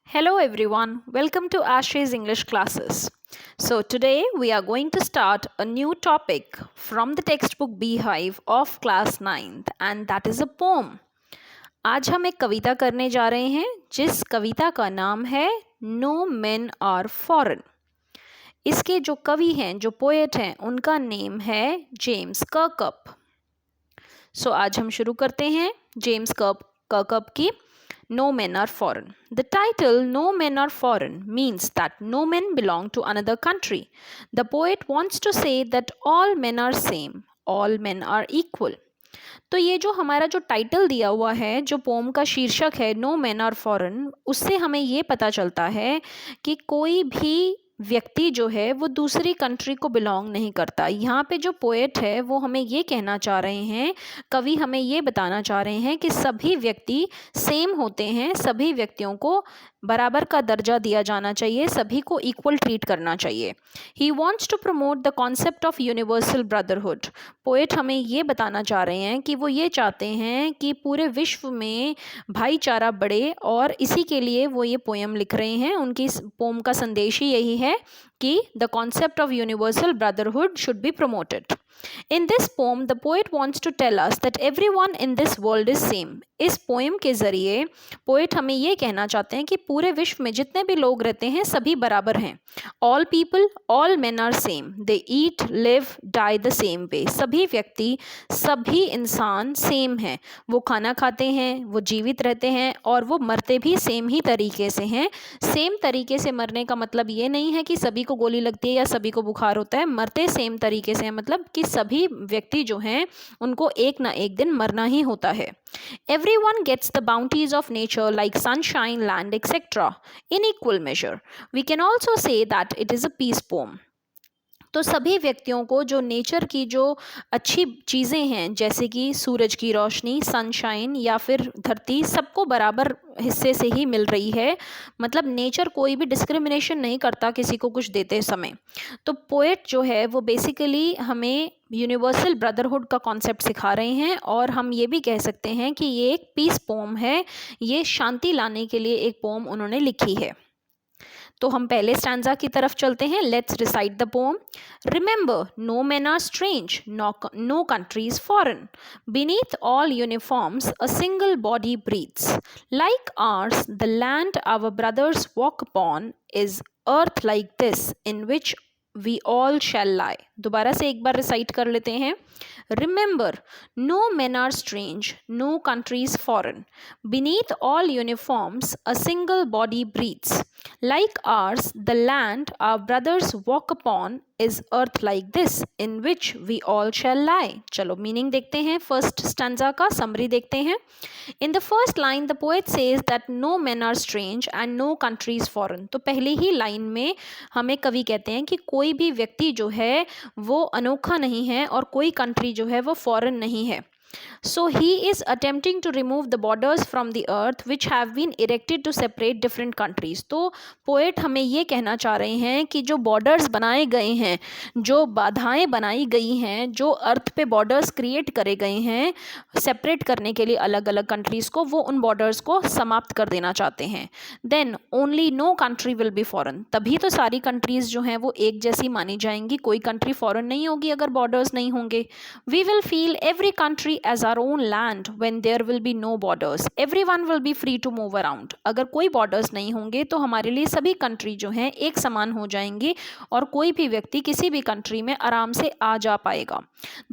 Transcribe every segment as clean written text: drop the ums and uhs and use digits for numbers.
Hello everyone, welcome to Ashley's English classes. So today we are going to start a new topic from the textbook Beehive of class 9th and that is a poem. आज हम एक कविता करने जा रहे हैं जिस कविता का नाम है नो मेन आर फॉरेन। इसके जो कवि हैं, जो पोएट हैं, उनका नेम है जेम्स कर्कअप। सो आज हम शुरू करते हैं जेम्स कर्कअप की No Men Are Foreign. The title No Men Are Foreign means that no men belong to another country. The poet wants to say that all men are same, all men are equal. तो ये जो हमारा जो title दिया हुआ है, जो pome का शीर्षक है नो मैन आर फॉरेन, उससे हमें ये पता चलता है कि कोई भी व्यक्ति जो है वो दूसरी कंट्री को बिलोंग नहीं करता। यहाँ पे जो पोएट है वो हमें ये कहना चाह रहे हैं, कवि हमें ये बताना चाह रहे हैं कि सभी व्यक्ति सेम होते हैं, सभी व्यक्तियों को बराबर का दर्जा दिया जाना चाहिए, सभी को इक्वल ट्रीट करना चाहिए। He wants to promote the concept of universal brotherhood. Poet हमें ये बताना चाह रहे हैं कि वो ये चाहते हैं कि पूरे विश्व में भाईचारा बढ़े और इसी के लिए वो ये पोएम लिख रहे हैं। उनकी पोम का संदेश ही यही है कि the concept of universal brotherhood should be promoted. In this poem, the poet wants to tell us that everyone in this world is same. इस पोएम के ज़रिए पोएट हमें ये कहना चाहते हैं कि पूरे विश्व में जितने भी लोग रहते हैं सभी बराबर हैं। All people, all men are same. They eat, live, die the same way. सभी व्यक्ति, सभी इंसान सेम हैं। वो खाना खाते हैं, वो जीवित रहते हैं और वो मरते भी सेम ही तरीके से हैं। सेम तरीके से मरने का मतलब ये नहीं है कि सभी को गोली लगती है या सभी को बुखार होता है। मरते सेम तरीके से हैं, मतलब कि सभी व्यक्ति जो हैं उनको एक ना एक दिन मरना ही होता है। Everyone gets the bounties of nature like sunshine, land, etc. in equal measure. We can also say that it is a peace poem. तो सभी व्यक्तियों को जो नेचर की जो अच्छी चीज़ें हैं जैसे कि सूरज की रोशनी, सनशाइन या फिर धरती, सबको बराबर हिस्से से ही मिल रही है। मतलब नेचर कोई भी डिस्क्रिमिनेशन नहीं करता किसी को कुछ देते समय। तो पोएट जो है वो बेसिकली हमें यूनिवर्सल ब्रदरहुड का कॉन्सेप्ट सिखा रहे हैं और हम ये भी कह सकते हैं कि ये एक पीस पोम है, ये शांति लाने के लिए एक पोम उन्होंने लिखी है। तो हम पहले स्टैंजा की तरफ चलते हैं। Let's recite the poem. Remember, no man are strange, no country is foreign, beneath all uniforms a single body breathes, like ours the land our brothers walk upon is earth like this in which we all shall lie. दोबारा से एक बार recite कर लेते हैं। Remember, no men are strange, no country is foreign. Beneath all uniforms, a single body breathes. Like ours, the land our brothers walk upon is earth like this, in which we all shall lie. चलो meaning देखते हैं, first stanza का summary देखते हैं। In the first line, the poet says that no men are strange and no country is foreign. तो पहले ही line में हमें कवि कहते हैं कि कोई भी व्यक्ति जो है वो अनोखा नहीं है और कोई कंट्री जो है वो फॉरेन नहीं है। So he is attempting to remove the borders from the earth which have been erected to separate different countries. तो पोएट हमें ये कहना चाह रहे हैं कि जो बॉर्डर्स बनाए गए हैं, जो बाधाएं बनाई गई हैं, जो अर्थ पे बॉर्डर्स क्रिएट करे गए हैं सेपरेट करने के लिए अलग अलग कंट्रीज़ को, वो उन बॉर्डर्स को समाप्त कर देना चाहते हैं। Then only no country will be foreign, तभी तो सारी कंट्रीज़ जो हैं वो एक जैसी मानी जाएंगी। कोई कंट्री फॉरेन नहीं होगी अगर बॉर्डर्स नहीं होंगे। We will feel every country as our own land when there will be no borders. Everyone will be free to move around. अगर कोई borders नहीं होंगे तो हमारे लिए सभी कंट्री जो हैं एक समान हो जाएंगी और कोई भी व्यक्ति किसी भी कंट्री में आराम से आ जा पाएगा।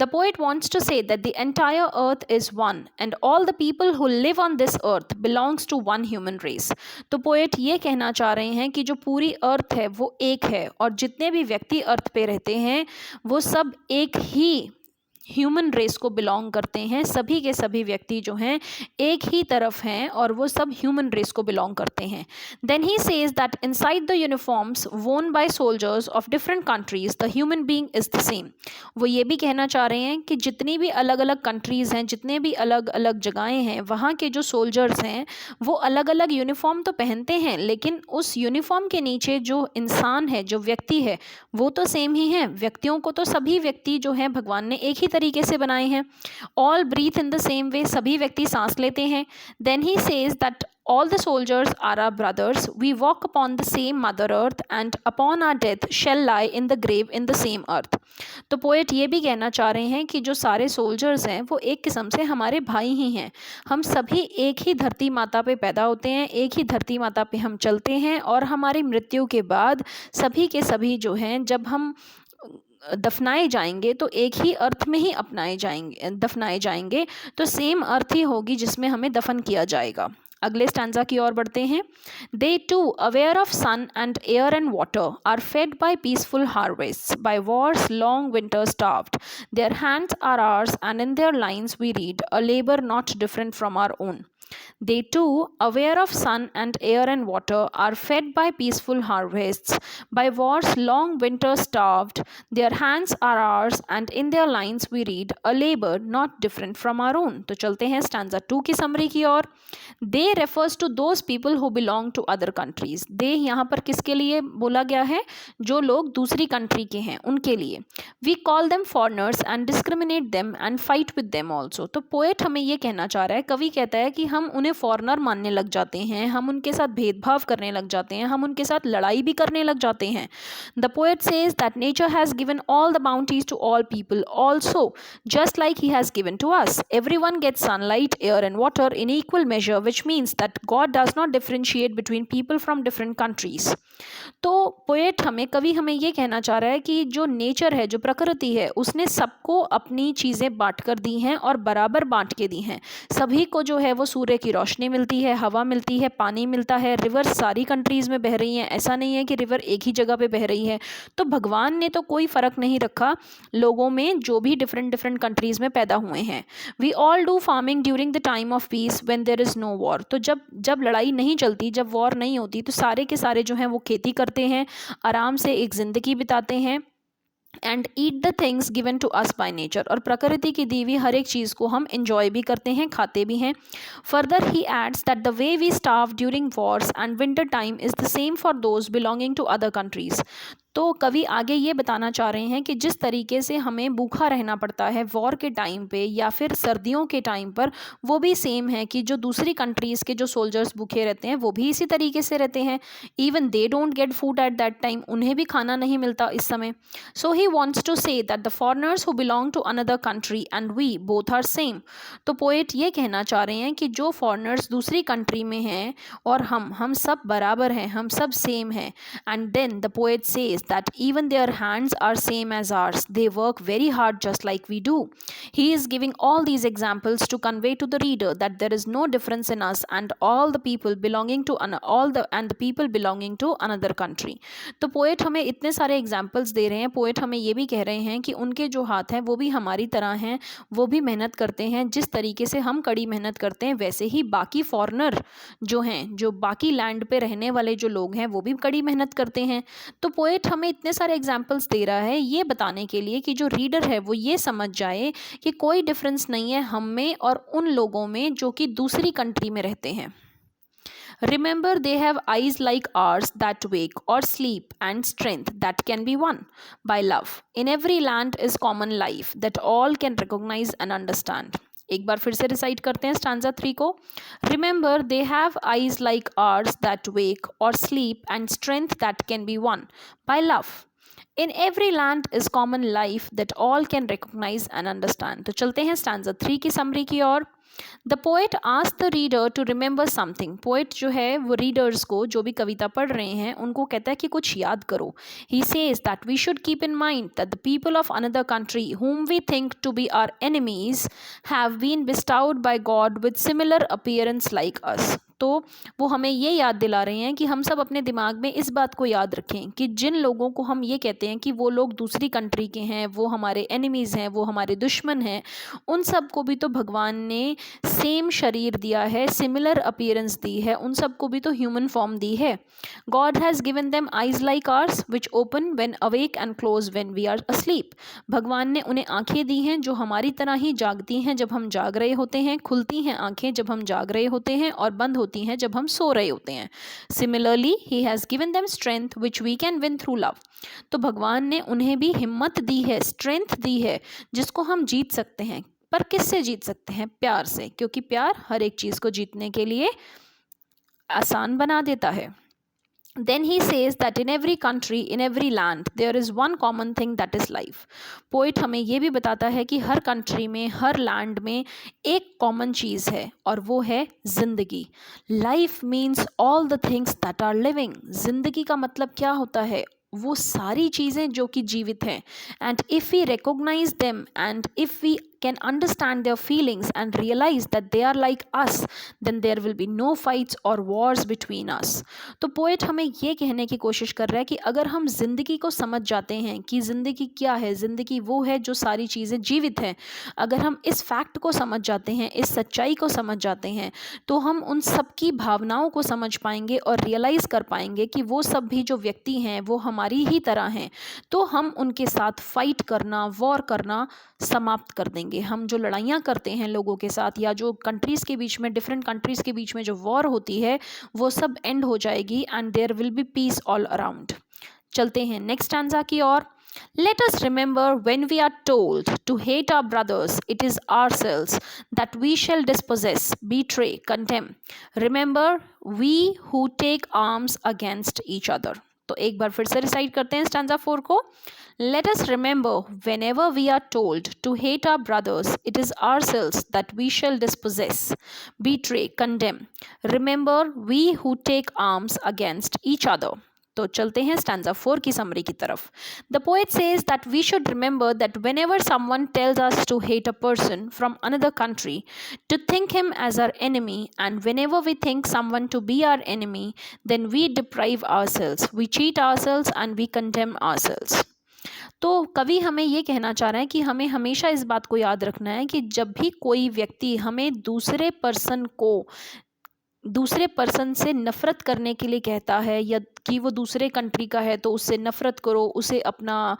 The poet wants to say that the entire earth is one and all the people who live on this earth belongs to one human race. तो पोएट ये कहना चाह रहे हैं कि जो पूरी अर्थ है वो एक है और जितने भी व्यक्ति अर्थ पे रहते हैं वो सब एक ही ह्यूमन रेस को बिलोंग करते हैं। सभी के सभी व्यक्ति जो हैं एक ही तरफ हैं और वो सब ह्यूमन रेस को बिलोंग करते हैं। Then he says that inside the uniforms worn by soldiers of different countries the human being is the same. वो ये भी कहना चाह रहे हैं कि जितनी भी अलग अलग कंट्रीज़ हैं, जितने भी अलग अलग जगहें हैं, वहाँ के जो सोल्जर्स हैं वो अलग अलग यूनिफॉर्म तो पहनते हैं लेकिन उस यूनिफॉर्म के नीचे जो इंसान है, जो व्यक्ति है, वो तो सेम ही है। व्यक्तियों को तो सभी व्यक्ति जो हैं भगवान ने एक ही तरीके से बनाए हैं। All breathe in the same way, सभी व्यक्ति सांस लेते हैं। Then he says that all the soldiers are our brothers, we walk upon the same mother earth and upon our death shall lie in the grave in the same earth। तो poet ये भी कहना चाह रहे हैं कि जो सारे सोल्जर्स हैं वो एक किस्म से हमारे भाई ही हैं। हम सभी एक ही धरती माता पे पैदा होते हैं, एक ही धरती माता पे हम चलते हैं, और हमारी मृत्यु के बाद सभी के सभी जो हैं जब हम दफनाए जाएंगे तो एक ही अर्थ में ही दफनाए जाएंगे, तो सेम अर्थ ही होगी जिसमें हमें दफन किया जाएगा। अगले स्टैंजा की ओर बढ़ते हैं। They too aware of sun and air and water are fed by peaceful harvest by wars long winter starved their hands are ours and in their lines we read a labour not different from our own. They too, aware of sun and air and water, are fed by peaceful harvests, by war's long winter starved. Their hands are ours, and in their lines we read a labor not different from our own. तो चलते हैं stanza 2 की summary की ओर। They refers to those people who belong to other countries. They यहाँ पर किसके लिए बोला गया है? जो लोग दूसरी कंट्री के हैं उनके लिए। We call them foreigners and discriminate them and fight with them also. तो पोएट हमें ये कहना चाह रहा है, कवि कहता है कि हम उन्हें फॉरेनर मानने लग जाते हैं, हम उनके साथ भेदभाव करने लग जाते हैं, हम उनके साथ लड़ाई भी करने लग जाते हैं। The poet says that nature has given all the bounties to all people also just like he has given to us. Everyone gets sunlight, air and water in equal measure, which means that God does not differentiate between people from different countries. तो poet कवि हमें ये कहना चाह रहा है कि जो नेचर है, जो प्रकृति है, उसने सबको अपनी चीज़ें बांट कर दी हैं और बराबर बांट के दी हैं। सभी को जो है वो सूर्य की रोशनी मिलती है, हवा मिलती है, पानी मिलता है, रिवर सारी कंट्रीज़ में बह रही हैं, ऐसा नहीं है कि रिवर एक ही जगह पे बह रही है। तो भगवान ने तो कोई फ़र्क नहीं रखा लोगों में जो भी डिफरेंट कंट्रीज़ में पैदा हुए हैं। We all do farming during the time of peace when there is no war. तो जब लड़ाई नहीं चलती, जब वॉर नहीं होती, तो सारे के सारे जो हैं वो खेती करते हैं, आराम से एक ज़िंदगी बिताते हैं। And eat the things given to us by nature, और प्रकृति की दी हुई हर एक चीज़ को हम इंजॉय भी करते हैं, खाते भी हैं। Further he adds that the way we starve during wars and winter time is the same for those belonging to other countries. तो कवि आगे ये बताना चाह रहे हैं कि जिस तरीके से हमें भूखा रहना पड़ता है वॉर के टाइम पे या फिर सर्दियों के टाइम पर, वो भी सेम है कि जो दूसरी कंट्रीज़ के जो सोल्जर्स भूखे रहते हैं वो भी इसी तरीके से रहते हैं। Even they don't get food at that time, उन्हें भी खाना नहीं मिलता इस समय। So he wants to say that the foreigners who belong to another country and we both are same. तो पोएट ये कहना चाह रहे हैं कि जो फॉरनर्स दूसरी कंट्री में हैं और हम सब बराबर हैं, हम सब सेम हैं। And then the poet says that even their hands are same as ours, they work very hard just like we do. He is giving all these examples to convey to the reader that there is no difference in us and all the people belonging to the people belonging to another country. तो poet हमें इतने सारे examples दे रहे हैं। Poet हमें ये भी कह रहे हैं कि उनके जो हाथ हैं वो भी हमारी तरह हैं, वो भी मेहनत करते हैं। जिस तरीके से हम कड़ी मेहनत करते हैं वैसे ही बाकी फॉरेनर जो हैं, जो बाकी लैंड पे रहने वाले जो लोग हैं, वो भी कड़ी मेहनत करते हैं। तो पोएट हमें इतने सारे एग्जाम्पल्स दे रहा है ये बताने के लिए कि जो रीडर है वो ये समझ जाए कि कोई डिफरेंस नहीं है हम में और उन लोगों में जो कि दूसरी कंट्री में रहते हैं। Remember, they have eyes like ours that wake or sleep, and strength that can be won by love. In every land is common life that all can recognize and understand. एक बार फिर से recite करते हैं stanza 3 को। Remember, they have eyes like ours that wake or sleep, and strength that can be won by love. In every land is common life that all can recognize and understand. तो चलते हैं stanza 3 की summary की ओर। The poet ask the reader to remember something. Poet जो है वो readers को, जो भी कविता पढ़ रहे हैं, उनको कहता है कि कुछ याद करो। He says that we should keep in mind that the people of another country whom we think to be our enemies have been bestowed by God with similar appearance like us. तो वो हमें ये याद दिला रहे हैं कि हम सब अपने दिमाग में इस बात को याद रखें कि जिन लोगों को हम ये कहते हैं कि वो लोग दूसरी कंट्री के हैं, वो हमारे एनिमीज़ हैं, वो हमारे दुश्मन हैं, उन सब को भी तो भगवान ने सेम शरीर दिया है, सिमिलर अपीयरेंस दी है, उन सब को भी तो ह्यूमन फॉर्म दी है। God has given them eyes like ours which open when awake and close when we are asleep. भगवान ने उन्हें आंखें दी हैं जो हमारी तरह ही जागती हैं जब हम जाग रहे होते हैं, खुलती हैं आंखें जब हम जाग रहे होते हैं और बंद होती होती हैं जब हम सो रहे होते हैं. Similarly, he has given them strength which we can win through love. तो भगवान ने उन्हें भी हिम्मत दी है, स्ट्रेंथ दी है, जिसको हम जीत सकते हैं. पर किससे जीत सकते हैं? प्यार से, क्योंकि प्यार हर एक चीज़ को जीतने के लिए आसान बना देता है. Then he says that in every country, in every land, there is one common thing, that is life. Poet हमें ये भी बताता है कि हर कंट्री में, हर लैंड में एक कॉमन चीज़ है और वो है जिंदगी. Life means all the things that are living. जिंदगी का मतलब क्या होता है? वो सारी चीज़ें जो कि जीवित हैं. And if we recognise them and if we can understand their feelings and realize that they are like us, then there will be no fights or wars between us. तो पोएट हमें ये कहने की कोशिश कर रहा है कि अगर हम जिंदगी को समझ जाते हैं कि जिंदगी क्या है, जिंदगी वो है जो सारी चीज़ें जीवित हैं, अगर हम इस फैक्ट को समझ जाते हैं, इस सच्चाई को समझ जाते हैं, तो हम उन सब की भावनाओं को समझ पाएंगे और रियलाइज़ कर पाएंगे कि वो सब भी जो व्यक्ति हैं वो हमारी ही तरह हैं. तो हम उनके साथ फाइट करना, वॉर करना समाप्त कर देंगे. हम जो लड़ाइयाँ करते हैं लोगों के साथ, या जो कंट्रीज़ के बीच में, डिफरेंट कंट्रीज़ के बीच में जो वॉर होती है, वो सब एंड हो जाएगी and there will be peace all around. चलते हैं नेक्स्ट स्टैंजा की ओर. Let us remember when we are told to hate our brothers, it is ourselves that we shall dispossess, betray, condemn. Remember, we who take arms against each other. तो एक बार फिर से recite करते हैं stanza 4 को. Let us remember whenever we are told to hate our brothers, it is ourselves that we shall dispossess, betray, condemn. Remember, we who take arms against each other. तो चलते हैं स्टैंजा 4 की summary की तरफ. The poet says that we should remember that whenever someone tells us to hate a person from another country, to think him as our enemy, and whenever we think someone to be our enemy, then we deprive ourselves, we cheat ourselves and we condemn ourselves. तो कवि हमें ये कहना चाह रहे हैं कि हमें हमेशा इस बात को याद रखना है कि जब भी कोई व्यक्ति हमें दूसरे पर्सन से नफ़रत करने के लिए कहता है, या कि वो दूसरे कंट्री का है तो उससे नफ़रत करो, उसे अपना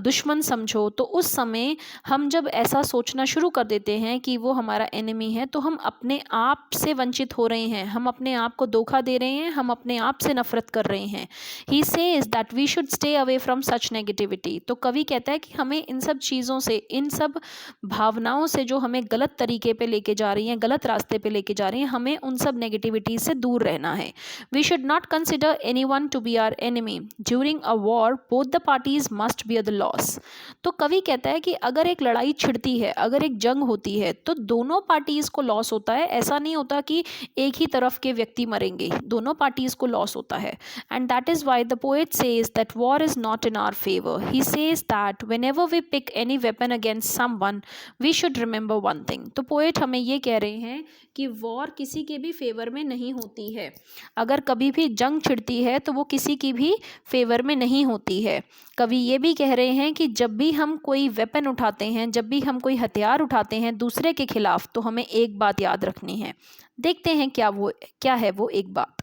दुश्मन समझो, तो उस समय हम जब ऐसा सोचना शुरू कर देते हैं कि वो हमारा एनिमी है, तो हम अपने आप से वंचित हो रहे हैं, हम अपने आप को धोखा दे रहे हैं, हम अपने आप से नफ़रत कर रहे हैं. He says that we should stay away from such negativity. तो कवि कहता है कि हमें इन सब चीज़ों से, इन सब भावनाओं से जो हमें गलत तरीके पे लेके जा रही हैं, गलत रास्ते पे लेके जा रही हैं, हमें उन सब नेगेटिविटी से दूर रहना है. We should not consider anyone to be our enemy. During a war both the parties must bear the loss. तो कवि कहता है कि अगर एक लड़ाई छिड़ती है, अगर एक जंग होती है, तो दोनों पार्टीज को लॉस होता है. ऐसा नहीं होता कि एक ही तरफ के व्यक्ति मरेंगे, दोनों पार्टीज को लॉस होता है. And that is why the poet says that war is not in our favour. He says that whenever we pick any weapon against someone we should remember one thing. तो poet हमें ये कह रहे हैं कि war किसी के भी फेवर में नहीं होती है. अगर कभी भी जंग छिड़ती है तो वो किसी की भी फेवर में नहीं होती है. कवि ये भी कह रहे हैं कि जब भी हम कोई वेपन उठाते हैं, जब भी हम कोई हथियार उठाते हैं दूसरे के खिलाफ, तो हमें एक बात याद रखनी है. देखते हैं क्या है वो एक बात.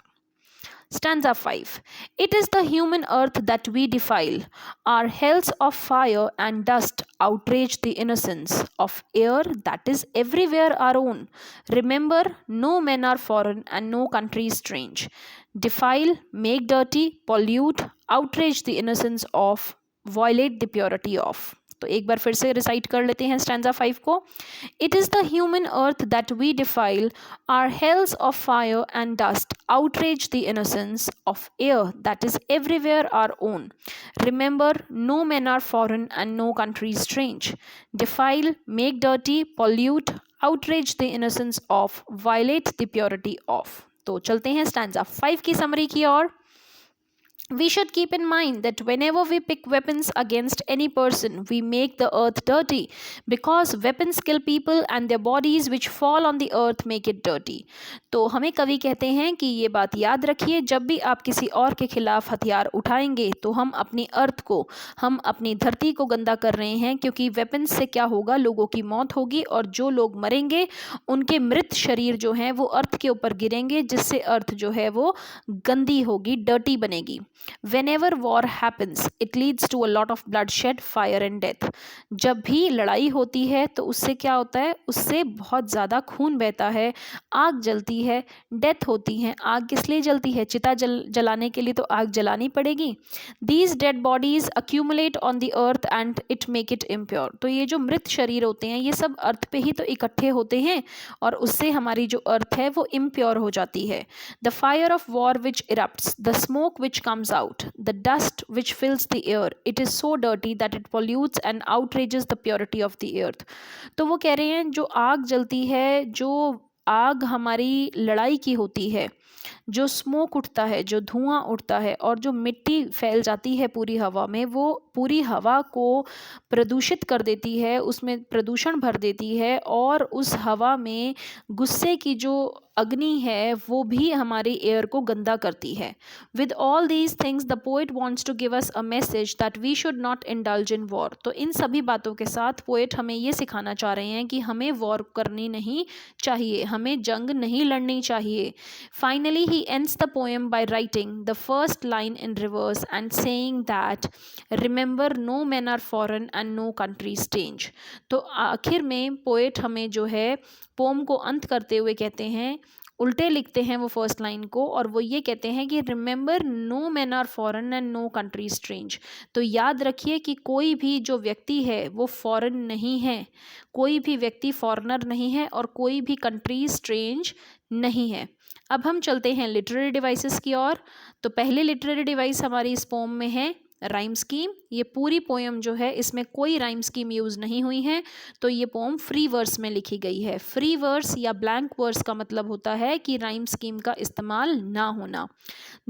Stanza 5. It is the human earth that we defile. Our hells of fire and dust outrage the innocence of air that is everywhere our own. Remember, no men are foreign and no country is strange. Defile, make dirty, pollute, outrage the innocence of, violate the purity of. तो एक बार फिर से recite कर लेते हैं stanza 5 को. It is the human earth that we defile, our hells of fire and dust outrage the innocence of air that is everywhere our own. Remember, no men are foreign and no country is strange. Defile, make dirty, pollute, outrage the innocence of, violate the purity of. तो चलते हैं stanza 5 की summary की ओर. We should keep in mind that whenever we pick weapons against any person, we make the earth dirty, because weapons kill people and their bodies which fall on the earth make it dirty. तो हमें कवि कहते हैं कि ये बात याद रखिए, जब भी आप किसी और के खिलाफ हथियार उठाएंगे तो हम अपनी अर्थ को, हम अपनी धरती को गंदा कर रहे हैं, क्योंकि वेपन्स से क्या होगा, लोगों की मौत होगी और जो लोग मरेंगे उनके मृत शरीर जो हैं वो अर्थ के ऊपर गिरेंगे, जिससे अर्थ जो है वो गंदी होगी, डर्टी बनेगी. whenever war happens it leads to a lot of bloodshed, fire and death. जब भी लड़ाई होती है तो उससे क्या होता है, उससे बहुत ज़्यादा खून बहता है, आग जलती है, डेथ होती है। आग किस लिए जलती है? चिता जलाने के लिए तो आग जलानी पड़ेगी। These dead bodies accumulate on the earth and it make it impure. तो ये जो मृत शरीर होते हैं ये सब अर्थ पे ही तो इकट्ठे होते हैं और उससे हमारी जो अर्थ है वो इम्प्योर हो जाती है। The fire of war which erupts, the smoke which comes out, the dust which fills the air, it is so dirty that it pollutes and outrages the purity of the earth. तो वो कह रहे हैं जो आग जलती है, जो आग हमारी लड़ाई की होती है, जो स्मोक उठता है, जो धुआं उठता है और जो मिट्टी फैल जाती है पूरी हवा में, वो पूरी हवा को प्रदूषित कर देती है, उसमें प्रदूषण भर देती है और उस हवा में गुस्से की जो अग्नि है वो भी हमारी एयर को गंदा करती है। With all these things the poet wants to give us a message that we should not indulge in war. तो इन सभी बातों के साथ पोएट हमें ये सिखाना चाह रहे हैं कि हमें वॉर करनी नहीं चाहिए, हमें जंग नहीं लड़नी चाहिए। Finally he ends the poem by writing the first line in reverse and saying that remember no man are foreign and no country strange. तो आखिर में पोएट हमें जो है पोम को अंत करते हुए कहते हैं, उल्टे लिखते हैं वो फर्स्ट लाइन को और वो ये कहते हैं कि remember no man are foreign and no country strange. तो याद रखिए कि कोई भी जो व्यक्ति है वो फॉरेन नहीं है, कोई भी व्यक्ति फॉरेनर नहीं है और कोई भी कंट्री स्ट्रेंज नहीं है। अब हम चलते हैं लिटरेरी डिवाइसेस की ओर। तो पहले लिटरेरी डिवाइस हमारी इस पोम में है राइम स्कीम। ये पूरी पोएम जो है इसमें कोई राइम स्कीम यूज़ नहीं हुई है, तो ये पोएम फ्री वर्स में लिखी गई है। फ्री वर्स या ब्लैंक वर्स का मतलब होता है कि राइम स्कीम का इस्तेमाल ना होना।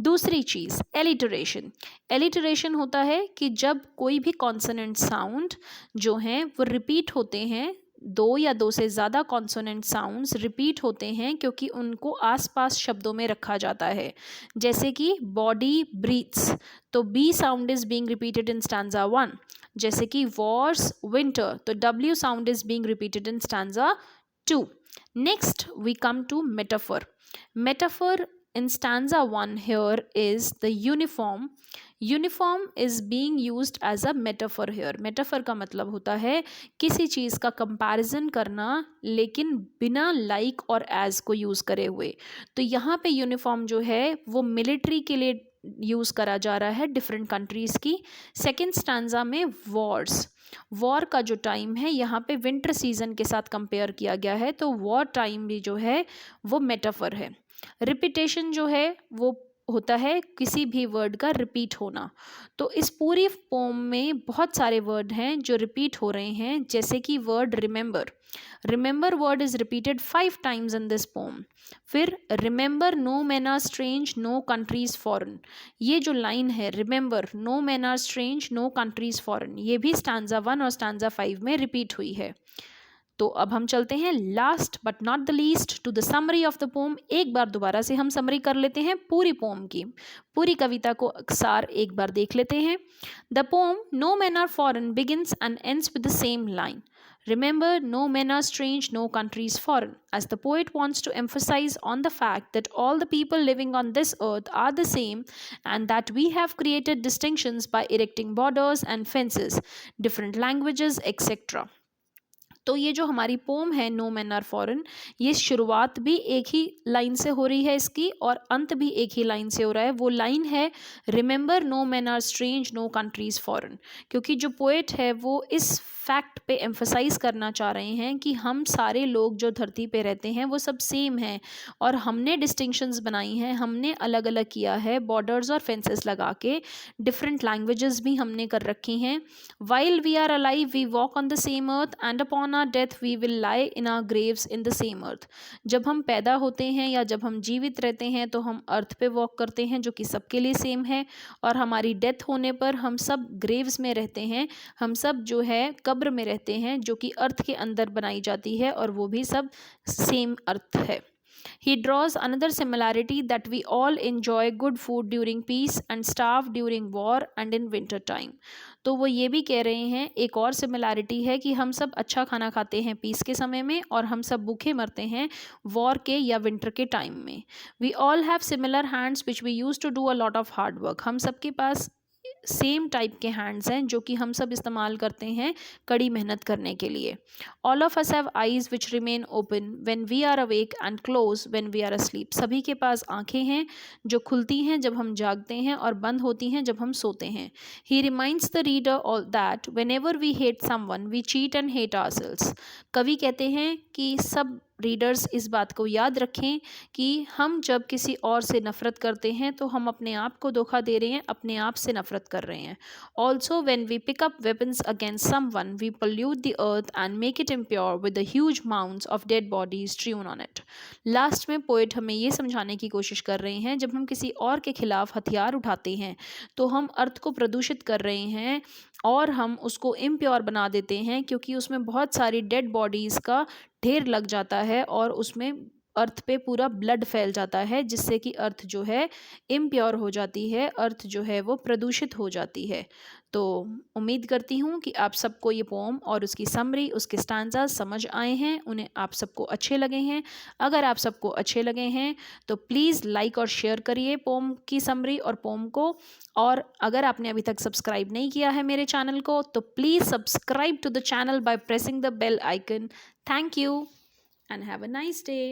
दूसरी चीज़ एलिटरेशन। एलिटरेशन होता है कि जब कोई भी कॉन्सोनेंट साउंड जो हैं वो रिपीट होते हैं, दो या दो से ज़्यादा कॉन्सोनेंट साउंड्स रिपीट होते हैं क्योंकि उनको आसपास शब्दों में रखा जाता है। जैसे कि बॉडी ब्रीथ्स, तो B sound is being repeated in stanza 1। जैसे कि वॉर्स विंटर, तो W sound is being repeated in stanza 2। Next we come to metaphor. Metaphor in stanza 1 here is the uniform. Uniform is being used as a metaphor here. metaphor का मतलब होता है किसी चीज़ का comparison करना लेकिन बिना like और as को यूज़ करे हुए। तो यहाँ पे यूनिफॉर्म जो है वो मिलिट्री के लिए यूज़ करा जा रहा है डिफरेंट कंट्रीज़ की। सेकेंड स्टैंजा में वॉर्स, वॉर का जो टाइम है यहाँ पे विंटर सीजन के साथ कंपेयर किया गया है, तो वॉर टाइम भी जो है वो मेटाफर है। रिपीटेशन जो है वो होता है किसी भी वर्ड का रिपीट होना। तो इस पूरी पोम में बहुत सारे वर्ड हैं जो रिपीट हो रहे हैं, जैसे कि word remember. Remember word is repeated 5 times in this poem. फिर remember no man are strange no countries foreign, ये जो लाइन है remember no man are strange no countries foreign, ये भी स्टैंजा 1 और स्टैंजा 5 में रिपीट हुई है। तो अब हम चलते हैं last but not the least to the summary of the poem. एक बार दोबारा से हम समरी कर लेते हैं पूरी पोम की, पूरी कविता को अक्सर एक बार देख लेते हैं। The poem no man are foreign begins and ends with the same line, Remember, no men are strange, no country is foreign, as the poet wants to emphasize on the fact that all the people living on this earth are the same and that we have created distinctions by erecting borders and fences, different languages, etc. तो ये जो हमारी pome है no man are foreign, ये शुरुआत भी एक ही line से हो रही है इसकी और अंत भी एक ही लाइन से हो रहा है। वो लाइन है remember no man are strange no countries foreign, क्योंकि जो पोएट है वो इस फैक्ट पे एम्फसाइज करना चाह रहे हैं कि हम सारे लोग जो धरती पे रहते हैं वो सब सेम हैं और हमने डिस्टिंक्शंस बनाई हैं, हमने अलग अलग किया है, बॉर्डर्स और फेंसेस लगा के, डिफरेंट लैंग्वेजेस भी हमने कर रखी हैं। While we are alive we walk on the same earth and upon our death we will lie in our graves in the same earth. जब हम पैदा होते हैं या जब हम जीवित रहते हैं तो हम अर्थ पे वॉक करते हैं जो कि सबके लिए सेम है, और हमारी डेथ होने पर हम सब ग्रेव्स में रहते हैं, हम सब जो है कब्र में रहते हैं जो कि अर्थ के अंदर बनाई जाती है और वो भी सब सेम अर्थ है। He draws another similarity that we all enjoy good food during peace and starve during war and in winter time. तो वो ये भी कह रहे हैं, एक और सिमिलैरिटी है कि हम सब अच्छा खाना खाते हैं पीस के समय में और हम सब भूखे मरते हैं वॉर के या विंटर के टाइम में. We all have similar hands which we use to do a lot of hard work. हम सब के पास सेम टाइप के हैंड्स हैं जो कि हम सब इस्तेमाल करते हैं कड़ी मेहनत करने के लिए. All of us have eyes which remain open when we are awake and close when we are asleep. सभी के पास आंखें हैं जो खुलती हैं जब हम जागते हैं और बंद होती हैं जब हम सोते हैं. He reminds the reader that whenever we hate someone we cheat and hate ourselves. कवि कहते हैं कि सब रीडर्स इस बात को याद रखें कि हम जब किसी और से नफ़रत करते हैं तो हम अपने आप को धोखा दे रहे हैं, अपने आप से नफ़रत कर रहे हैं. Also when we pick up weapons against someone we pollute the earth and make it impure with the huge mounts of dead bodies strewn on it. Last में पोइट हमें ये समझाने की कोशिश कर रहे हैं, जब हम किसी और के खिलाफ हथियार उठाते हैं तो हम अर्थ को प्रदूषित कर रहे हैं और हम उसको इम्प्योर बना देते हैं, क्योंकि उसमें बहुत सारी डेड बॉडीज़ का ढेर लग जाता है और उसमें अर्थ पे पूरा ब्लड फैल जाता है, जिससे कि अर्थ जो है इम्प्योर हो जाती है, अर्थ जो है वो प्रदूषित हो जाती है. तो उम्मीद करती हूँ कि आप सबको ये पोम और उसकी समरी, उसके स्टैंजास समझ आए हैं, उन्हें आप सबको अच्छे लगे हैं. अगर आप सबको अच्छे लगे हैं तो प्लीज़ लाइक और शेयर करिए पोम की समरी और पोम को. और अगर आपने अभी तक सब्सक्राइब नहीं किया है मेरे चैनल को तो please subscribe to the channel by pressing the bell icon. Thank you and have a nice day.